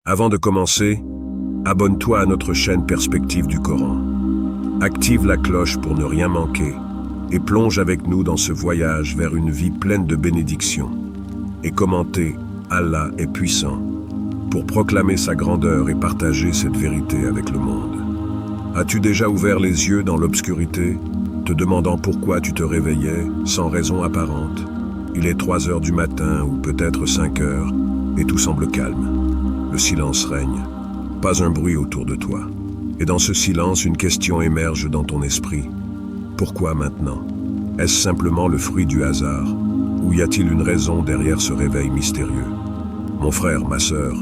Avant de commencer, abonne-toi à notre chaîne Perspective du Coran. Active la cloche pour ne rien manquer et plonge avec nous dans ce voyage vers une vie pleine de bénédictions. Et commentez « Allah est puissant » pour proclamer sa grandeur et partager cette vérité avec le monde. As-tu déjà ouvert les yeux dans l'obscurité, te demandant pourquoi tu te réveillais sans raison apparente? Il est 3 heures du matin ou peut-être 5 heures et tout semble calme. Le silence règne, pas un bruit autour de toi. Et dans ce silence, une question émerge dans ton esprit. Pourquoi maintenant? Est-ce simplement le fruit du hasard? Ou y a-t-il une raison derrière ce réveil mystérieux? Mon frère, ma sœur,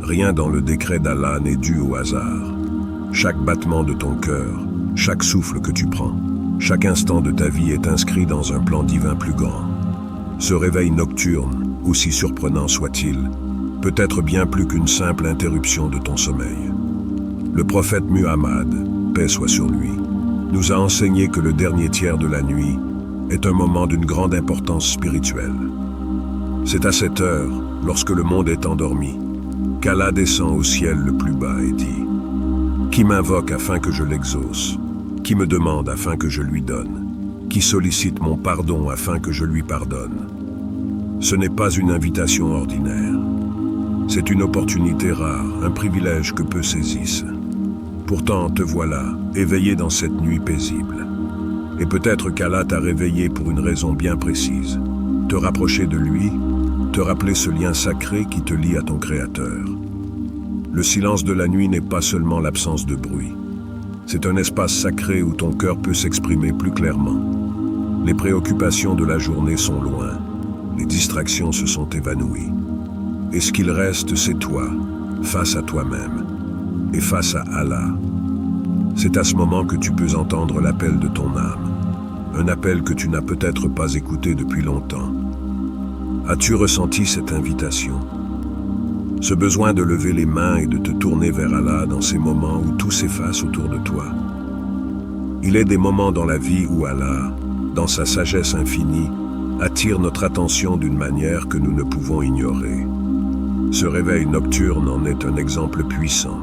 rien dans le décret d'Allah n'est dû au hasard. Chaque battement de ton cœur, chaque souffle que tu prends, chaque instant de ta vie est inscrit dans un plan divin plus grand. Ce réveil nocturne, aussi surprenant soit-il, peut être bien plus qu'une simple interruption de ton sommeil. Le prophète Muhammad, paix soit sur lui, nous a enseigné que le dernier tiers de la nuit est un moment d'une grande importance spirituelle. C'est à cette heure, lorsque le monde est endormi, qu'Allah descend au ciel le plus bas et dit « Qui m'invoque afin que je l'exauce? Qui me demande afin que je lui donne? Qui sollicite mon pardon afin que je lui pardonne ?» Ce n'est pas une invitation ordinaire. C'est une opportunité rare, un privilège que peu saisissent. Pourtant, te voilà, éveillé dans cette nuit paisible. Et peut-être qu'Allah t'a réveillé pour une raison bien précise. Te rapprocher de lui, te rappeler ce lien sacré qui te lie à ton Créateur. Le silence de la nuit n'est pas seulement l'absence de bruit. C'est un espace sacré où ton cœur peut s'exprimer plus clairement. Les préoccupations de la journée sont loin. Les distractions se sont évanouies. Et ce qu'il reste, c'est toi, face à toi-même, et face à Allah. C'est à ce moment que tu peux entendre l'appel de ton âme, un appel que tu n'as peut-être pas écouté depuis longtemps. As-tu ressenti cette invitation? Ce besoin de lever les mains et de te tourner vers Allah dans ces moments où tout s'efface autour de toi. Il est des moments dans la vie où Allah, dans sa sagesse infinie, attire notre attention d'une manière que nous ne pouvons ignorer. Ce réveil nocturne en est un exemple puissant.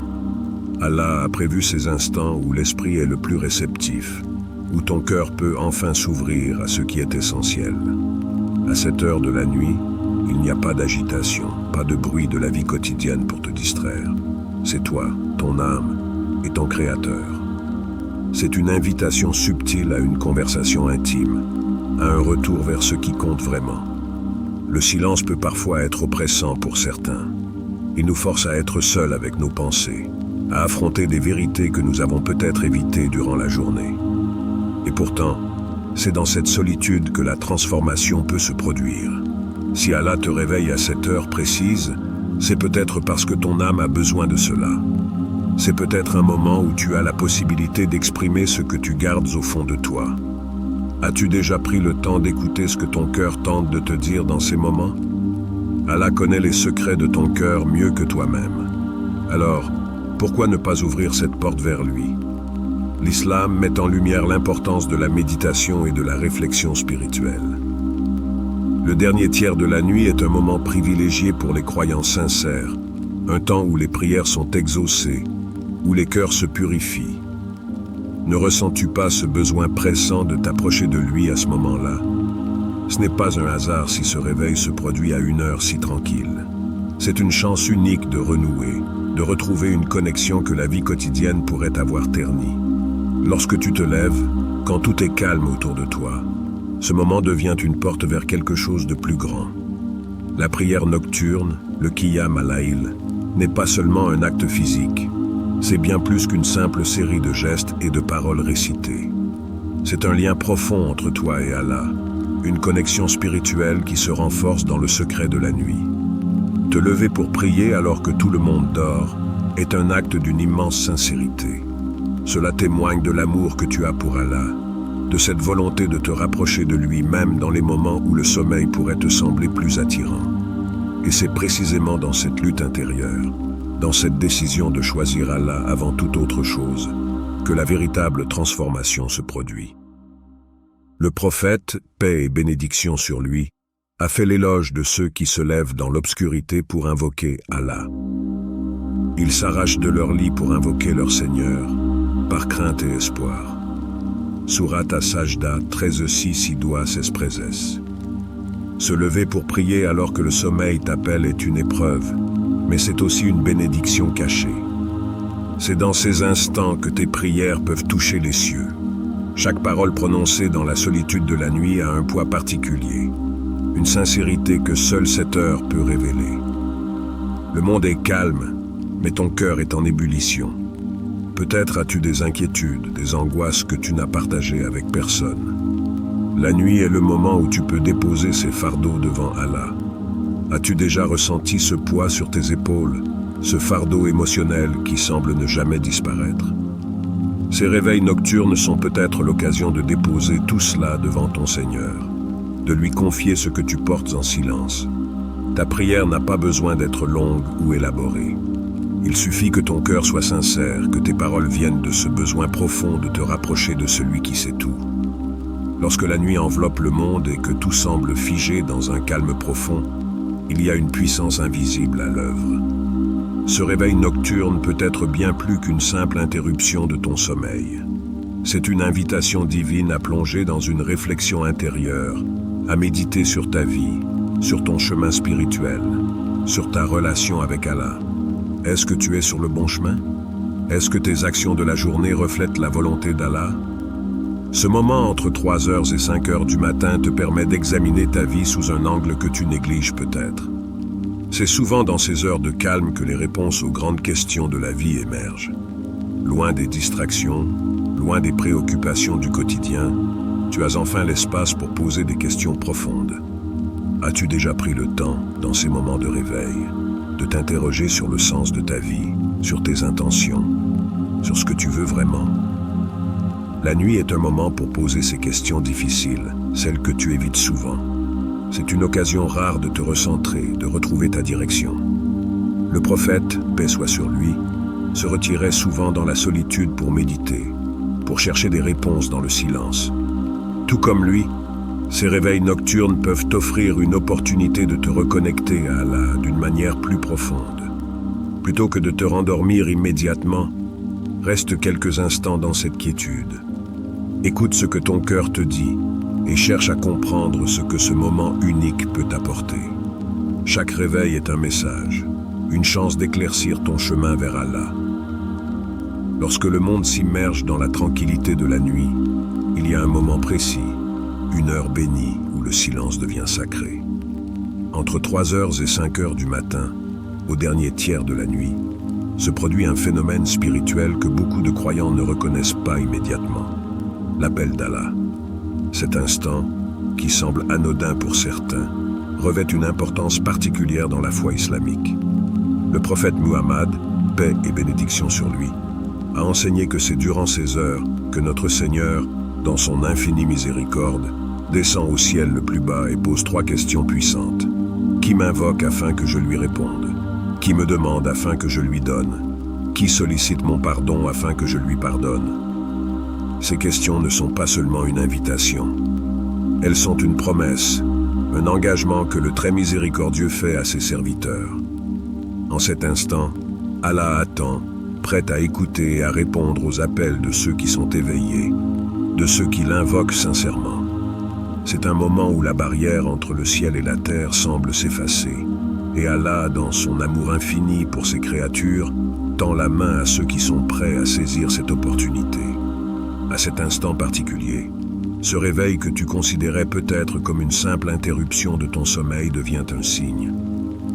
Allah a prévu ces instants où l'esprit est le plus réceptif, où ton cœur peut enfin s'ouvrir à ce qui est essentiel. À cette heure de la nuit, il n'y a pas d'agitation, pas de bruit de la vie quotidienne pour te distraire. C'est toi, ton âme et ton Créateur. C'est une invitation subtile à une conversation intime, à un retour vers ce qui compte vraiment. Le silence peut parfois être oppressant pour certains. Il nous force à être seuls avec nos pensées, à affronter des vérités que nous avons peut-être évitées durant la journée. Et pourtant, c'est dans cette solitude que la transformation peut se produire. Si Allah te réveille à cette heure précise, c'est peut-être parce que ton âme a besoin de cela. C'est peut-être un moment où tu as la possibilité d'exprimer ce que tu gardes au fond de toi. As-tu déjà pris le temps d'écouter ce que ton cœur tente de te dire dans ces moments? Allah connaît les secrets de ton cœur mieux que toi-même. Alors, pourquoi ne pas ouvrir cette porte vers lui? L'islam met en lumière l'importance de la méditation et de la réflexion spirituelle. Le dernier tiers de la nuit est un moment privilégié pour les croyants sincères, un temps où les prières sont exaucées, où les cœurs se purifient. Ne ressens-tu pas ce besoin pressant de t'approcher de lui à ce moment-là? Ce n'est pas un hasard si ce réveil se produit à une heure si tranquille. C'est une chance unique de renouer, de retrouver une connexion que la vie quotidienne pourrait avoir ternie. Lorsque tu te lèves, quand tout est calme autour de toi, ce moment devient une porte vers quelque chose de plus grand. La prière nocturne, le Qiyam al-Layl, n'est pas seulement un acte physique. C'est bien plus qu'une simple série de gestes et de paroles récitées. C'est un lien profond entre toi et Allah, une connexion spirituelle qui se renforce dans le secret de la nuit. Te lever pour prier alors que tout le monde dort est un acte d'une immense sincérité. Cela témoigne de l'amour que tu as pour Allah, de cette volonté de te rapprocher de lui même dans les moments où le sommeil pourrait te sembler plus attirant. Et c'est précisément dans cette lutte intérieure, dans cette décision de choisir Allah avant toute autre chose, que la véritable transformation se produit. Le prophète, paix et bénédiction sur lui, a fait l'éloge de ceux qui se lèvent dans l'obscurité pour invoquer Allah. Ils s'arrachent de leur lit pour invoquer leur Seigneur, par crainte et espoir. Surat Sajda 13:6 Idua 16 Se lever pour prier alors que le sommeil t'appelle est une épreuve, mais c'est aussi une bénédiction cachée. C'est dans ces instants que tes prières peuvent toucher les cieux. Chaque parole prononcée dans la solitude de la nuit a un poids particulier, une sincérité que seule cette heure peut révéler. Le monde est calme, mais ton cœur est en ébullition. Peut-être as-tu des inquiétudes, des angoisses que tu n'as partagées avec personne. La nuit est le moment où tu peux déposer ces fardeaux devant Allah. As-tu déjà ressenti ce poids sur tes épaules, ce fardeau émotionnel qui semble ne jamais disparaître? Ces réveils nocturnes sont peut-être l'occasion de déposer tout cela devant ton Seigneur, de lui confier ce que tu portes en silence. Ta prière n'a pas besoin d'être longue ou élaborée. Il suffit que ton cœur soit sincère, que tes paroles viennent de ce besoin profond de te rapprocher de celui qui sait tout. Lorsque la nuit enveloppe le monde et que tout semble figé dans un calme profond, il y a une puissance invisible à l'œuvre. Ce réveil nocturne peut être bien plus qu'une simple interruption de ton sommeil. C'est une invitation divine à plonger dans une réflexion intérieure, à méditer sur ta vie, sur ton chemin spirituel, sur ta relation avec Allah. Est-ce que tu es sur le bon chemin? Est-ce que tes actions de la journée reflètent la volonté d'Allah? Ce moment entre 3h et 5h du matin te permet d'examiner ta vie sous un angle que tu négliges peut-être. C'est souvent dans ces heures de calme que les réponses aux grandes questions de la vie émergent. Loin des distractions, loin des préoccupations du quotidien, tu as enfin l'espace pour poser des questions profondes. As-tu déjà pris le temps, dans ces moments de réveil, de t'interroger sur le sens de ta vie, sur tes intentions, sur ce que tu veux vraiment? La nuit est un moment pour poser ces questions difficiles, celles que tu évites souvent. C'est une occasion rare de te recentrer, de retrouver ta direction. Le prophète, paix soit sur lui, se retirait souvent dans la solitude pour méditer, pour chercher des réponses dans le silence. Tout comme lui, ces réveils nocturnes peuvent t'offrir une opportunité de te reconnecter à Allah d'une manière plus profonde. Plutôt que de te rendormir immédiatement, reste quelques instants dans cette quiétude. Écoute ce que ton cœur te dit et cherche à comprendre ce que ce moment unique peut t'apporter. Chaque réveil est un message, une chance d'éclaircir ton chemin vers Allah. Lorsque le monde s'immerge dans la tranquillité de la nuit, il y a un moment précis, une heure bénie où le silence devient sacré. Entre 3h et 5h du matin, au dernier tiers de la nuit, se produit un phénomène spirituel que beaucoup de croyants ne reconnaissent pas immédiatement. L'appel d'Allah. Cet instant, qui semble anodin pour certains, revêt une importance particulière dans la foi islamique. Le prophète Muhammad, paix et bénédiction sur lui, a enseigné que c'est durant ces heures que notre Seigneur, dans son infinie miséricorde, descend au ciel le plus bas et pose 3 questions puissantes. Qui m'invoque afin que je lui réponde? Qui me demande afin que je lui donne? Qui sollicite mon pardon afin que je lui pardonne? Ces questions ne sont pas seulement une invitation. Elles sont une promesse, un engagement que le très miséricordieux fait à ses serviteurs. En cet instant, Allah attend, prêt à écouter et à répondre aux appels de ceux qui sont éveillés, de ceux qui l'invoquent sincèrement. C'est un moment où la barrière entre le ciel et la terre semble s'effacer, et Allah, dans son amour infini pour ses créatures, tend la main à ceux qui sont prêts à saisir cette opportunité. À cet instant particulier, ce réveil que tu considérais peut-être comme une simple interruption de ton sommeil devient un signe.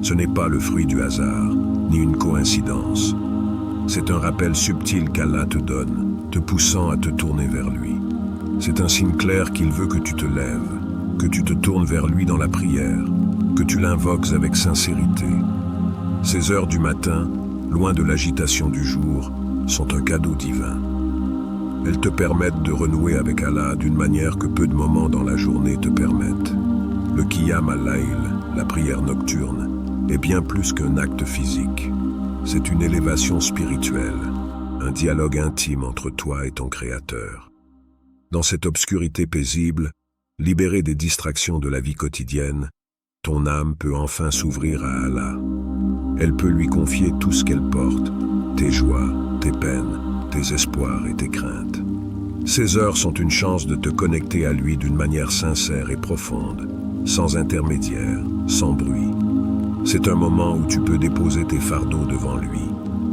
Ce n'est pas le fruit du hasard, ni une coïncidence. C'est un rappel subtil qu'Allah te donne, te poussant à te tourner vers lui. C'est un signe clair qu'il veut que tu te lèves, que tu te tournes vers lui dans la prière, que tu l'invoques avec sincérité. Ces heures du matin, loin de l'agitation du jour, sont un cadeau divin. Elles te permettent de renouer avec Allah d'une manière que peu de moments dans la journée te permettent. Le Qiyam al-Layl, la prière nocturne, est bien plus qu'un acte physique. C'est une élévation spirituelle, un dialogue intime entre toi et ton Créateur. Dans cette obscurité paisible, libérée des distractions de la vie quotidienne, ton âme peut enfin s'ouvrir à Allah. Elle peut lui confier tout ce qu'elle porte, tes joies, tes peines, tes espoirs et tes craintes. Ces heures sont une chance de te connecter à lui d'une manière sincère et profonde, sans intermédiaire, sans bruit. C'est un moment où tu peux déposer tes fardeaux devant lui,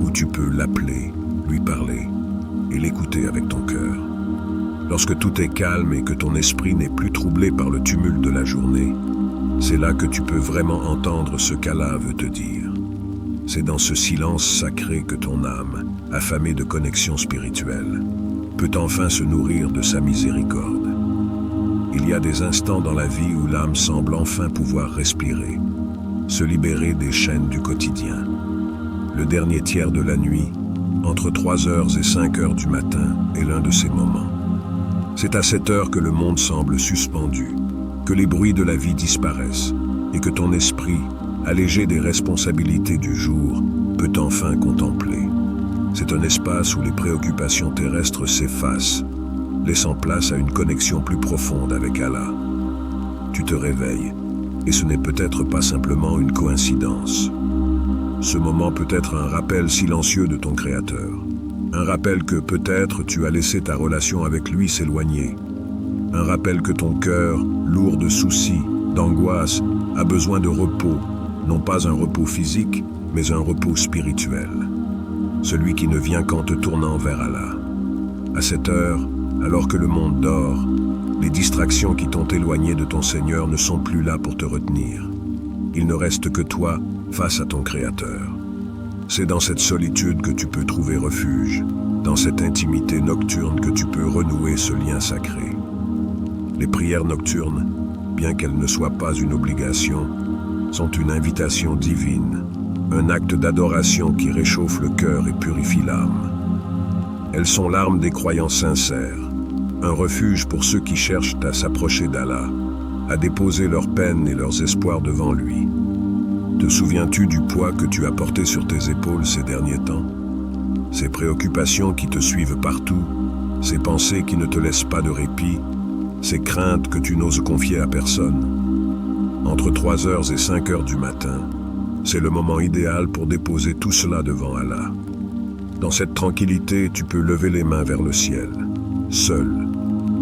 où tu peux l'appeler, lui parler et l'écouter avec ton cœur. Lorsque tout est calme et que ton esprit n'est plus troublé par le tumulte de la journée, c'est là que tu peux vraiment entendre ce qu'Allah veut te dire. C'est dans ce silence sacré que ton âme, affamée de connexion spirituelle, peut enfin se nourrir de sa miséricorde. Il y a des instants dans la vie où l'âme semble enfin pouvoir respirer, se libérer des chaînes du quotidien. Le dernier tiers de la nuit, entre 3h et 5h du matin, est l'un de ces moments. C'est à cette heure que le monde semble suspendu, que les bruits de la vie disparaissent et que ton esprit, allégé des responsabilités du jour, peut enfin contempler. C'est un espace où les préoccupations terrestres s'effacent, laissant place à une connexion plus profonde avec Allah. Tu te réveilles, et ce n'est peut-être pas simplement une coïncidence. Ce moment peut être un rappel silencieux de ton Créateur. Un rappel que peut-être tu as laissé ta relation avec lui s'éloigner. Un rappel que ton cœur, lourd de soucis, d'angoisse, a besoin de repos, non pas un repos physique, mais un repos spirituel. Celui qui ne vient qu'en te tournant vers Allah. À cette heure, alors que le monde dort, les distractions qui t'ont éloigné de ton Seigneur ne sont plus là pour te retenir. Il ne reste que toi face à ton Créateur. C'est dans cette solitude que tu peux trouver refuge, dans cette intimité nocturne que tu peux renouer ce lien sacré. Les prières nocturnes, bien qu'elles ne soient pas une obligation, sont une invitation divine, un acte d'adoration qui réchauffe le cœur et purifie l'âme. Elles sont l'arme des croyants sincères, un refuge pour ceux qui cherchent à s'approcher d'Allah, à déposer leurs peines et leurs espoirs devant lui. Te souviens-tu du poids que tu as porté sur tes épaules ces derniers temps? Ces préoccupations qui te suivent partout, ces pensées qui ne te laissent pas de répit, ces craintes que tu n'oses confier à personne. Entre 3h et 5h du matin, c'est le moment idéal pour déposer tout cela devant Allah. Dans cette tranquillité, tu peux lever les mains vers le ciel, seul,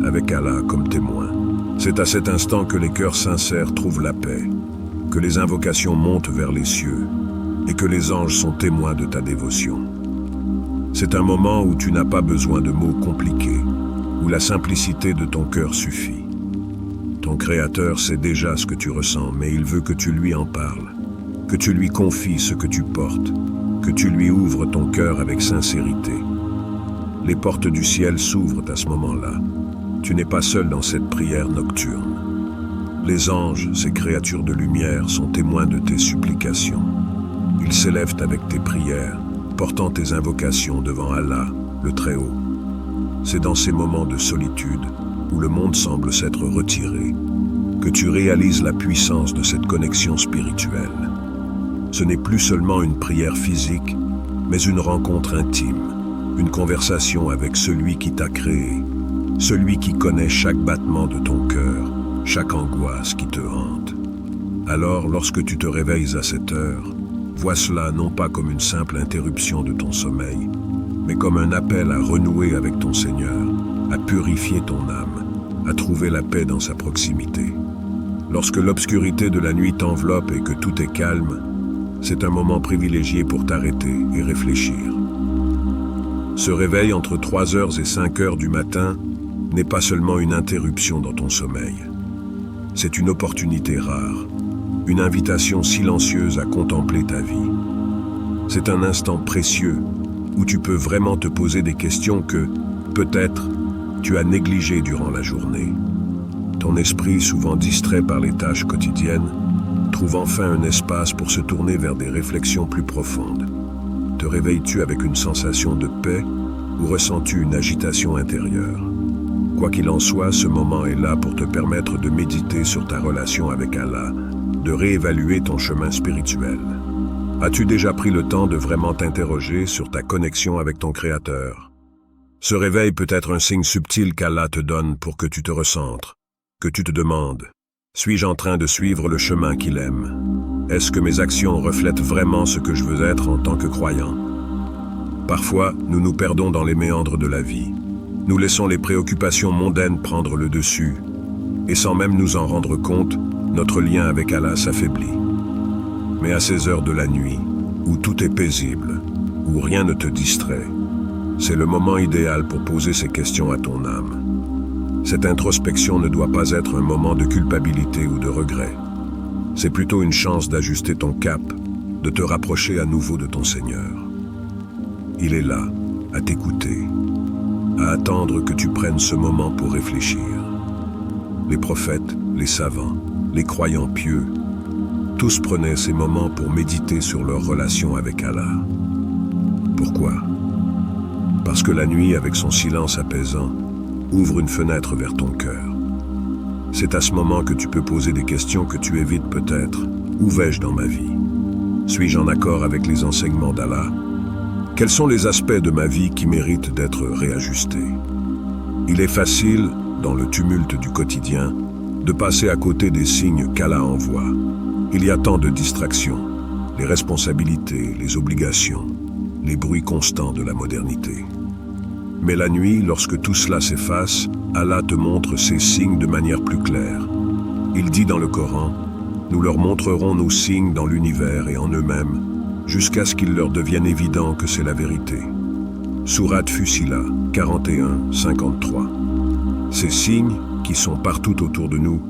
avec Allah comme témoin. C'est à cet instant que les cœurs sincères trouvent la paix, que les invocations montent vers les cieux et que les anges sont témoins de ta dévotion. C'est un moment où tu n'as pas besoin de mots compliqués, où la simplicité de ton cœur suffit. Ton Créateur sait déjà ce que tu ressens, mais il veut que tu lui en parles, que tu lui confies ce que tu portes, que tu lui ouvres ton cœur avec sincérité. Les portes du ciel s'ouvrent à ce moment-là. Tu n'es pas seul dans cette prière nocturne. Les anges, ces créatures de lumière, sont témoins de tes supplications. Ils s'élèvent avec tes prières, portant tes invocations devant Allah, le Très-Haut. C'est dans ces moments de solitude, où le monde semble s'être retiré, que tu réalises la puissance de cette connexion spirituelle. Ce n'est plus seulement une prière physique, mais une rencontre intime, une conversation avec celui qui t'a créé, celui qui connaît chaque battement de ton cœur, chaque angoisse qui te hante. Alors, lorsque tu te réveilles à cette heure, vois cela non pas comme une simple interruption de ton sommeil, mais comme un appel à renouer avec ton Seigneur, à purifier ton âme, à trouver la paix dans sa proximité. Lorsque l'obscurité de la nuit t'enveloppe et que tout est calme, c'est un moment privilégié pour t'arrêter et réfléchir. Ce réveil entre 3h et 5h du matin n'est pas seulement une interruption dans ton sommeil. C'est une opportunité rare, une invitation silencieuse à contempler ta vie. C'est un instant précieux où tu peux vraiment te poser des questions que, peut-être, tu as négligées durant la journée. Ton esprit, souvent distrait par les tâches quotidiennes, trouve enfin un espace pour se tourner vers des réflexions plus profondes. Te réveilles-tu avec une sensation de paix ou ressens-tu une agitation intérieure? Quoi qu'il en soit, ce moment est là pour te permettre de méditer sur ta relation avec Allah, de réévaluer ton chemin spirituel. As-tu déjà pris le temps de vraiment t'interroger sur ta connexion avec ton Créateur? Ce réveil peut être un signe subtil qu'Allah te donne pour que tu te recentres, que tu te demandes, suis-je en train de suivre le chemin qu'il aime? Est-ce que mes actions reflètent vraiment ce que je veux être en tant que croyant? Parfois, nous nous perdons dans les méandres de la vie. Nous laissons les préoccupations mondaines prendre le dessus, et sans même nous en rendre compte, notre lien avec Allah s'affaiblit. Mais à ces heures de la nuit, où tout est paisible, où rien ne te distrait, c'est le moment idéal pour poser ces questions à ton âme. Cette introspection ne doit pas être un moment de culpabilité ou de regret. C'est plutôt une chance d'ajuster ton cap, de te rapprocher à nouveau de ton Seigneur. Il est là, à t'écouter, à attendre que tu prennes ce moment pour réfléchir. Les prophètes, les savants, les croyants pieux, tous prenaient ces moments pour méditer sur leur relation avec Allah. Pourquoi? Parce que la nuit, avec son silence apaisant, ouvre une fenêtre vers ton cœur. C'est à ce moment que tu peux poser des questions que tu évites peut-être. Où vais-je dans ma vie? Suis-je en accord avec les enseignements d'Allah? Quels sont les aspects de ma vie qui méritent d'être réajustés? Il est facile, dans le tumulte du quotidien, de passer à côté des signes qu'Allah envoie. Il y a tant de distractions, les responsabilités, les obligations, les bruits constants de la modernité. Mais la nuit, lorsque tout cela s'efface, Allah te montre ces signes de manière plus claire. Il dit dans le Coran, « Nous leur montrerons nos signes dans l'univers et en eux-mêmes, jusqu'à ce qu'il leur devienne évident que c'est la vérité. » Sourate Fussila, 41-53. Ces signes, qui sont partout autour de nous,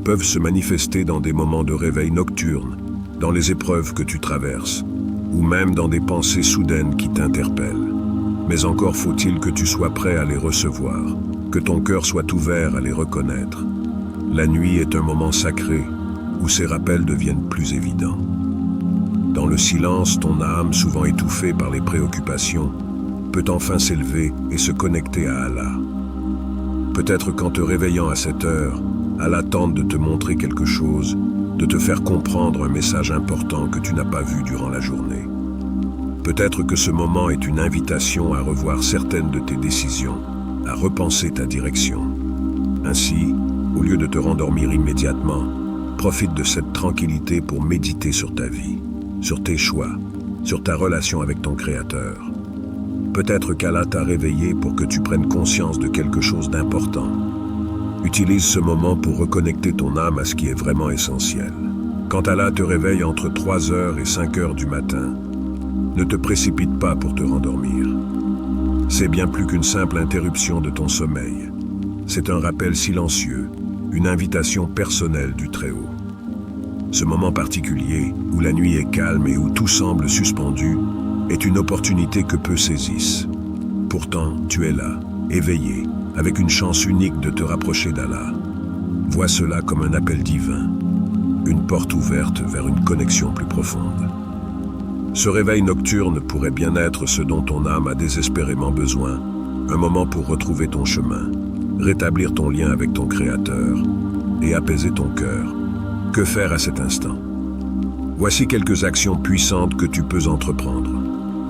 peuvent se manifester dans des moments de réveil nocturne, dans les épreuves que tu traverses, ou même dans des pensées soudaines qui t'interpellent. Mais encore faut-il que tu sois prêt à les recevoir, que ton cœur soit ouvert à les reconnaître. La nuit est un moment sacré, où ces rappels deviennent plus évidents. Dans le silence, ton âme, souvent étouffée par les préoccupations, peut enfin s'élever et se connecter à Allah. Peut-être qu'en te réveillant à cette heure, Allah tente de te montrer quelque chose, de te faire comprendre un message important que tu n'as pas vu durant la journée. Peut-être que ce moment est une invitation à revoir certaines de tes décisions, à repenser ta direction. Ainsi, au lieu de te rendormir immédiatement, profite de cette tranquillité pour méditer sur ta vie, sur tes choix, sur ta relation avec ton Créateur. Peut-être qu'Allah t'a réveillé pour que tu prennes conscience de quelque chose d'important. Utilise ce moment pour reconnecter ton âme à ce qui est vraiment essentiel. Quand Allah te réveille entre 3h et 5h du matin, ne te précipite pas pour te rendormir. C'est bien plus qu'une simple interruption de ton sommeil. C'est un rappel silencieux, une invitation personnelle du Très-Haut. Ce moment particulier, où la nuit est calme et où tout semble suspendu, est une opportunité que peu saisissent. Pourtant, tu es là, éveillé, avec une chance unique de te rapprocher d'Allah. Vois cela comme un appel divin, une porte ouverte vers une connexion plus profonde. Ce réveil nocturne pourrait bien être ce dont ton âme a désespérément besoin, un moment pour retrouver ton chemin, rétablir ton lien avec ton Créateur et apaiser ton cœur. Que faire à cet instant? Voici quelques actions puissantes que tu peux entreprendre.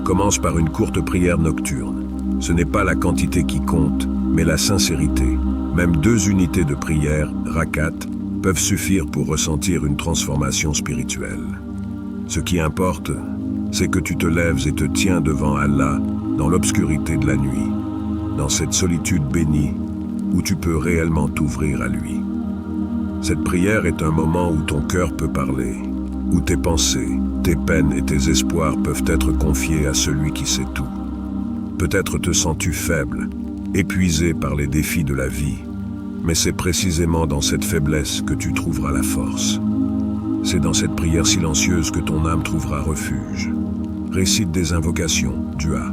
Commence par une courte prière nocturne. Ce n'est pas la quantité qui compte, mais la sincérité. Même 2 unités de prière, rakat, peuvent suffire pour ressentir une transformation spirituelle. Ce qui importe, c'est que tu te lèves et te tiens devant Allah dans l'obscurité de la nuit, dans cette solitude bénie où tu peux réellement t'ouvrir à lui. Cette prière est un moment où ton cœur peut parler, où tes pensées, tes peines et tes espoirs peuvent être confiés à celui qui sait tout. Peut-être te sens-tu faible, épuisé par les défis de la vie, mais c'est précisément dans cette faiblesse que tu trouveras la force. C'est dans cette prière silencieuse que ton âme trouvera refuge. Récite des invocations, dua.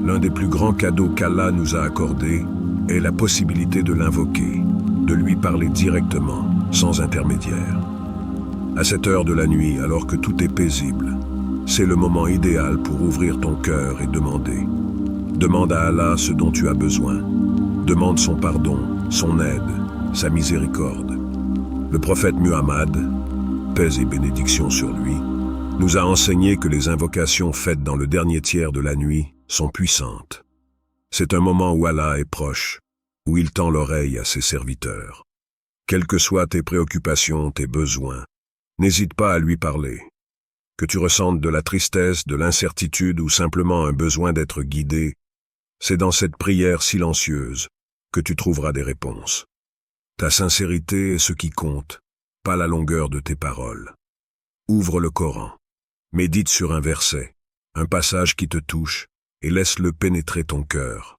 L'un des plus grands cadeaux qu'Allah nous a accordés est la possibilité de l'invoquer, de lui parler directement, sans intermédiaire. À cette heure de la nuit, alors que tout est paisible, c'est le moment idéal pour ouvrir ton cœur et demander. Demande à Allah ce dont tu as besoin. Demande son pardon, son aide, sa miséricorde. Le prophète Muhammad, paix et bénédiction sur lui, nous a enseigné que les invocations faites dans le dernier tiers de la nuit sont puissantes. C'est un moment où Allah est proche, où il tend l'oreille à ses serviteurs. Quelles que soient tes préoccupations, tes besoins, n'hésite pas à lui parler. Que tu ressentes de la tristesse, de l'incertitude ou simplement un besoin d'être guidé, c'est dans cette prière silencieuse que tu trouveras des réponses. Ta sincérité est ce qui compte, pas la longueur de tes paroles. Ouvre le Coran, médite sur un verset, un passage qui te touche, et laisse-le pénétrer ton cœur.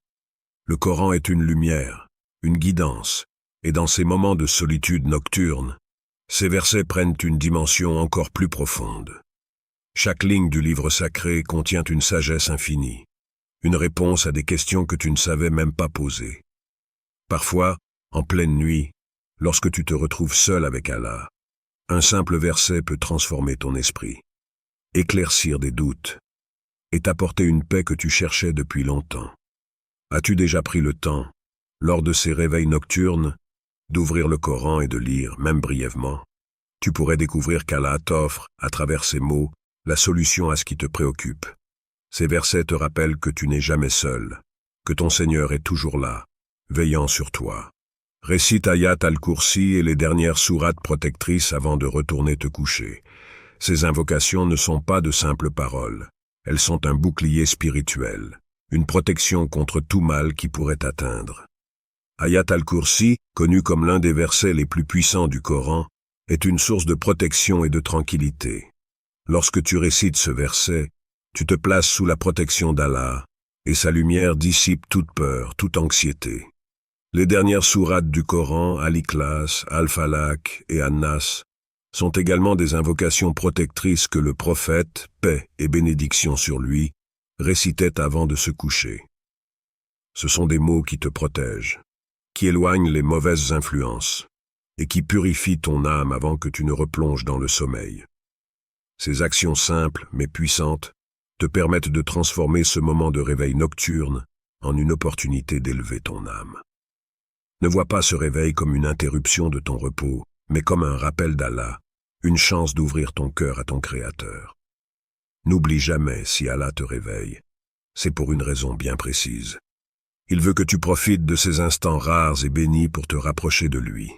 Le Coran est une lumière, une guidance, et dans ces moments de solitude nocturne, ces versets prennent une dimension encore plus profonde. Chaque ligne du livre sacré contient une sagesse infinie, une réponse à des questions que tu ne savais même pas poser. Parfois, en pleine nuit, lorsque tu te retrouves seul avec Allah, un simple verset peut transformer ton esprit, éclaircir des doutes, et t'apporter une paix que tu cherchais depuis longtemps. As-tu déjà pris le temps, lors de ces réveils nocturnes, d'ouvrir le Coran et de lire, même brièvement? Tu pourrais découvrir qu'Allah t'offre, à travers ces mots, la solution à ce qui te préoccupe. Ces versets te rappellent que tu n'es jamais seul, que ton Seigneur est toujours là, veillant sur toi. Récite Ayat al-Kursi et les dernières sourates protectrices avant de retourner te coucher. Ces invocations ne sont pas de simples paroles. Elles sont un bouclier spirituel, une protection contre tout mal qui pourrait t'atteindre. Ayat al-Kursi, connu comme l'un des versets les plus puissants du Coran, est une source de protection et de tranquillité. Lorsque tu récites ce verset, tu te places sous la protection d'Allah, et sa lumière dissipe toute peur, toute anxiété. Les dernières sourates du Coran, Al-Ikhlas, Al-Falaq et An-Nas, sont également des invocations protectrices que le prophète, paix et bénédiction sur lui, récitait avant de se coucher. Ce sont des mots qui te protègent, qui éloignent les mauvaises influences, et qui purifient ton âme avant que tu ne replonges dans le sommeil. Ces actions simples mais puissantes te permettent de transformer ce moment de réveil nocturne en une opportunité d'élever ton âme. Ne vois pas ce réveil comme une interruption de ton repos, mais comme un rappel d'Allah, une chance d'ouvrir ton cœur à ton Créateur. N'oublie jamais, si Allah te réveille, c'est pour une raison bien précise. Il veut que tu profites de ces instants rares et bénis pour te rapprocher de lui.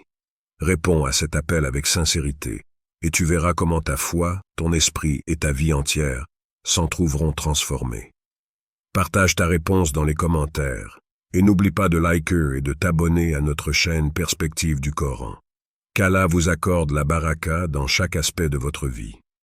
Réponds à cet appel avec sincérité, et tu verras comment ta foi, ton esprit et ta vie entière s'en trouveront transformés. Partage ta réponse dans les commentaires, et n'oublie pas de liker et de t'abonner à notre chaîne Perspective du Coran. Qu'Allah vous accorde la baraka dans chaque aspect de votre vie.